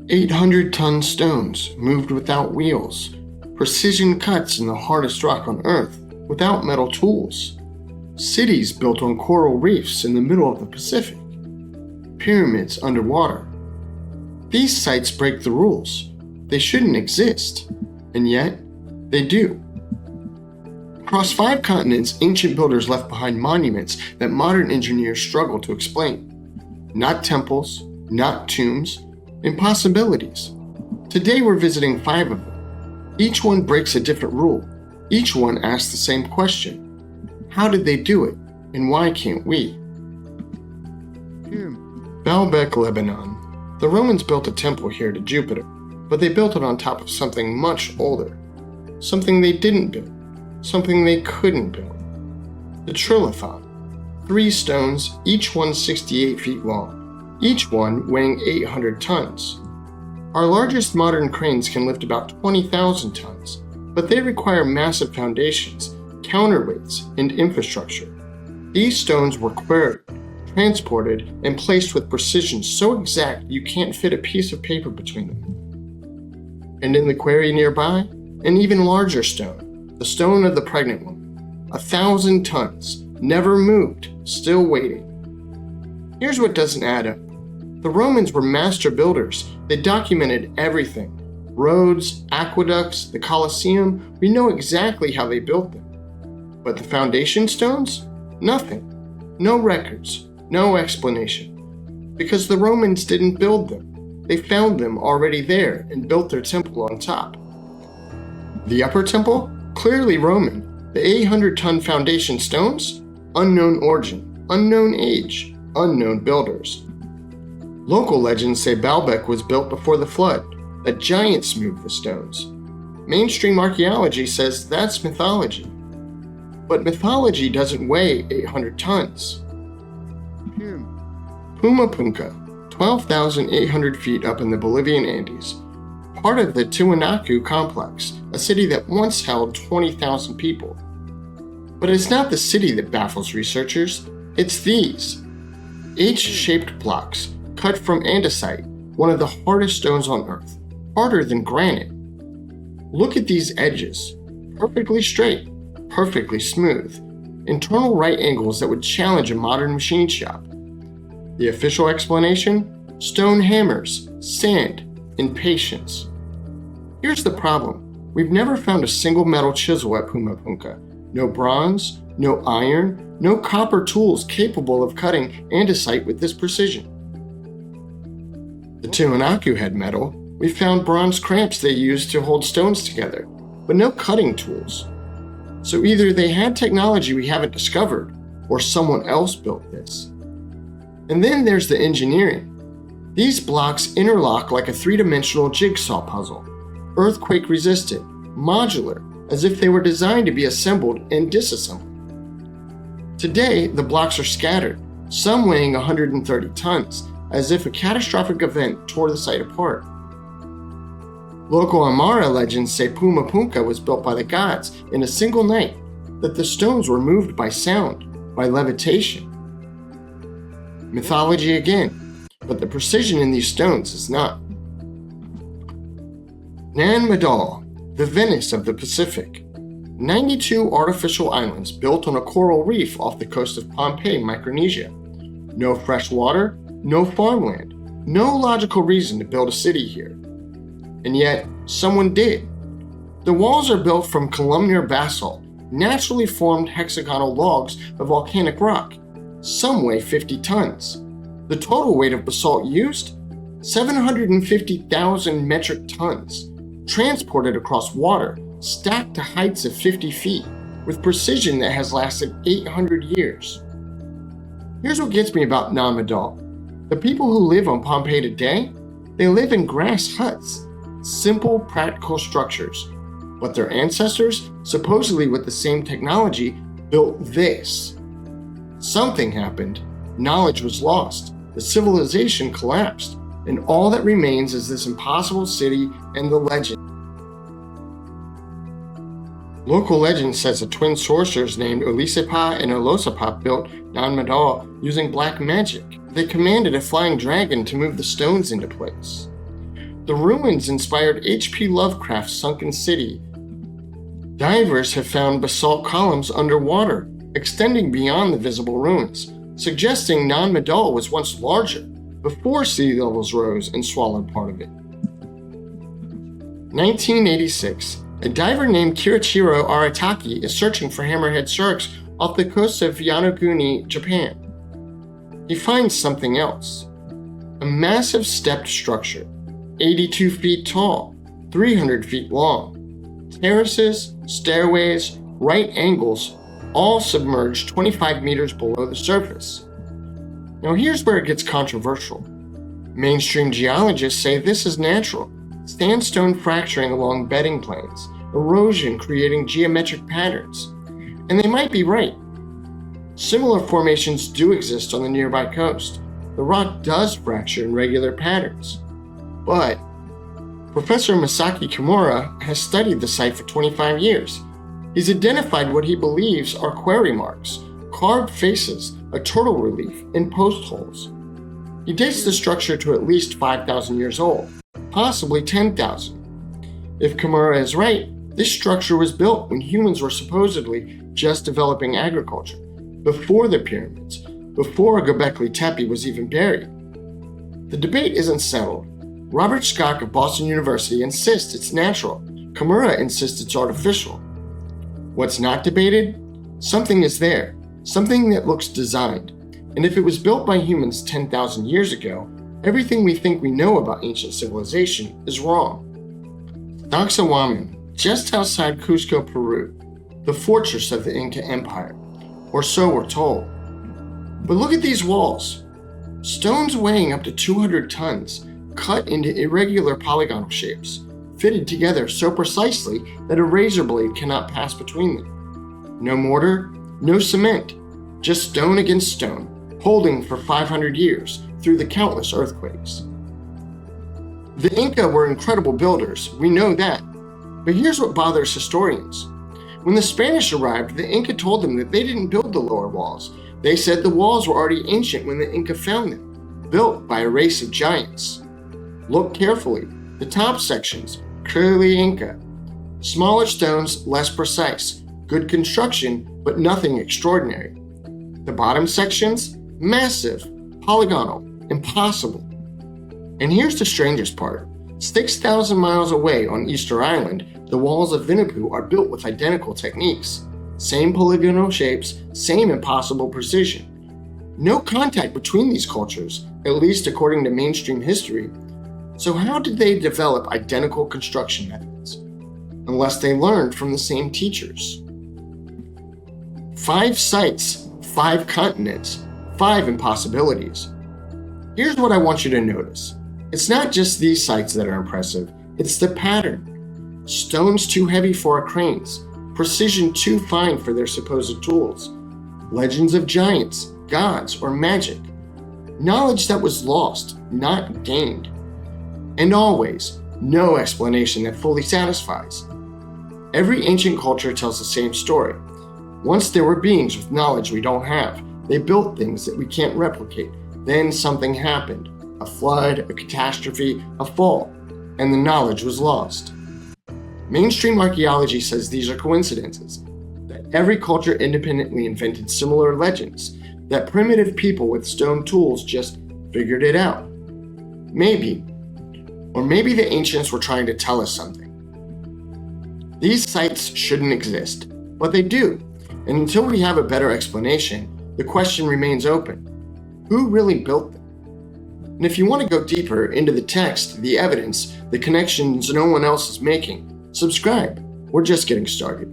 800-ton stones moved without wheels, precision cuts in the hardest rock on Earth without metal tools, cities built on coral reefs in the middle of the Pacific, pyramids underwater. These sites break the rules. They shouldn't exist, and yet they do. Across 5 continents, ancient builders left behind monuments that modern engineers struggle to explain. Not temples, not tombs, impossibilities. Today we're visiting 5 of them. Each one breaks a different rule. Each one asks the same question. How did they do it, and why can't we? Baalbek, Lebanon. The Romans built a temple here to Jupiter, but they built it on top of something much older. Something they didn't build. Something they couldn't build. The Trilithon. 3 stones, each one 68 feet long, each one weighing 800 tons. Our largest modern cranes can lift about 20,000 tons, but they require massive foundations, counterweights, and infrastructure. These stones were quarried, transported, and placed with precision so exact you can't fit a piece of paper between them. And in the quarry nearby, an even larger stone, the stone of the pregnant woman, 1,000 tons, never moved, still waiting. Here's what doesn't add up. The Romans were master builders. They documented everything. Roads, aqueducts, the Colosseum, we know exactly how they built them. But the foundation stones? Nothing. No records, no explanation. Because the Romans didn't build them. They found them already there and built their temple on top. The upper temple? Clearly Roman. The 800-ton foundation stones? Unknown origin, unknown age, unknown builders. Local legends say Baalbek was built before the flood, that giants moved the stones. Mainstream archaeology says that's mythology. But mythology doesn't weigh 800 tons. Puma Punku, 12,800 feet up in the Bolivian Andes, part of the Tiwanaku complex, a city that once held 20,000 people. But it's not the city that baffles researchers, it's these. H-shaped blocks, cut from andesite, one of the hardest stones on Earth, harder than granite. Look at these edges, perfectly straight, perfectly smooth, internal right angles that would challenge a modern machine shop. The official explanation? Stone hammers, sand, and patience. Here's the problem. We've never found a single metal chisel at Puma Punku. No bronze, no iron, no copper tools capable of cutting andesite with this precision. The Tiwanaku had metal. We found bronze clamps they used to hold stones together, but no cutting tools. So either they had technology we haven't discovered, or someone else built this. And then there's the engineering. These blocks interlock like a 3-dimensional jigsaw puzzle, earthquake-resistant, modular, as if they were designed to be assembled and disassembled. Today, the blocks are scattered, some weighing 130 tons, as if a catastrophic event tore the site apart. Local Amara legends say Puma Punku was built by the gods in a single night, that the stones were moved by sound, by levitation. Mythology again, but the precision in these stones is not. Nan Madol, the Venice of the Pacific. 92 artificial islands built on a coral reef off the coast of Pompeii, Micronesia. No fresh water, no farmland, no logical reason to build a city here. And yet, someone did. The walls are built from columnar basalt, naturally formed hexagonal logs of volcanic rock. Some weigh 50 tons. The total weight of basalt used? 750,000 metric tons, transported across water, stacked to heights of 50 feet, with precision that has lasted 800 years. Here's what gets me about Nan Madol. The people who live on Pompeii today, they live in grass huts, simple, practical structures. But their ancestors, supposedly with the same technology, built this. Something happened. Knowledge was lost. The civilization collapsed. And all that remains is this impossible city and the legend. Local legend says the twin sorcerers named Ulisepa and Olosapa built Nan Madol using black magic. They commanded a flying dragon to move the stones into place. The ruins inspired H.P. Lovecraft's sunken city. Divers have found basalt columns underwater, extending beyond the visible ruins, suggesting Nan Madol was once larger, before sea levels rose and swallowed part of it. 1986. A diver named Kirichiro Arataki is searching for hammerhead sharks off the coast of Yonaguni, Japan. He finds something else. A massive stepped structure, 82 feet tall, 300 feet long. Terraces, stairways, right angles, all submerged 25 meters below the surface. Now here's where it gets controversial. Mainstream geologists say this is natural. Sandstone fracturing along bedding planes, erosion creating geometric patterns. And they might be right. Similar formations do exist on the nearby coast. The rock does fracture in regular patterns. But Professor Masaki Kimura has studied the site for 25 years. He's identified what he believes are quarry marks, carved faces, a turtle relief, and post holes. He dates the structure to at least 5,000 years old, possibly 10,000. If Kimura is right, this structure was built when humans were supposedly just developing agriculture, before the pyramids, before Göbekli Tepe was even buried. The debate isn't settled. Robert Schock of Boston University insists it's natural. Kimura insists it's artificial. What's not debated? Something is there, something that looks designed. And if it was built by humans 10,000 years ago, everything we think we know about ancient civilization is wrong. Sacsayhuaman, just outside Cusco, Peru, the fortress of the Inca Empire, or so we're told. But look at these walls. Stones weighing up to 200 tons, cut into irregular polygonal shapes, fitted together so precisely that a razor blade cannot pass between them. No mortar, no cement, just stone against stone, holding for 500 years through the countless earthquakes. The Inca were incredible builders, we know that. But here's what bothers historians. When the Spanish arrived, the Inca told them that they didn't build the lower walls. They said the walls were already ancient when the Inca found them, built by a race of giants. Look carefully. The top sections, clearly Inca. Smaller stones, less precise. Good construction, but nothing extraordinary. The bottom sections, massive, polygonal, impossible. And here's the strangest part. 6,000 miles away on Easter Island, the walls of Vinapu are built with identical techniques. Same polygonal shapes, same impossible precision. No contact between these cultures, at least according to mainstream history. So how did they develop identical construction methods? Unless they learned from the same teachers. 5 sites, 5 continents, 5 impossibilities. Here's what I want you to notice. It's not just these sites that are impressive, it's the pattern. Stones too heavy for our cranes, precision too fine for their supposed tools. Legends of giants, gods, or magic. Knowledge that was lost, not gained. And always, no explanation that fully satisfies. Every ancient culture tells the same story. Once there were beings with knowledge we don't have. They built things that we can't replicate. Then something happened. A flood, a catastrophe, a fall, and the knowledge was lost. Mainstream archaeology says these are coincidences, that every culture independently invented similar legends, that primitive people with stone tools just figured it out. Maybe. Or maybe the ancients were trying to tell us something. These sites shouldn't exist, but they do, and until we have a better explanation, the question remains open. Who really built them? And if you want to go deeper into the text, the evidence, the connections no one else is making, subscribe. We're just getting started.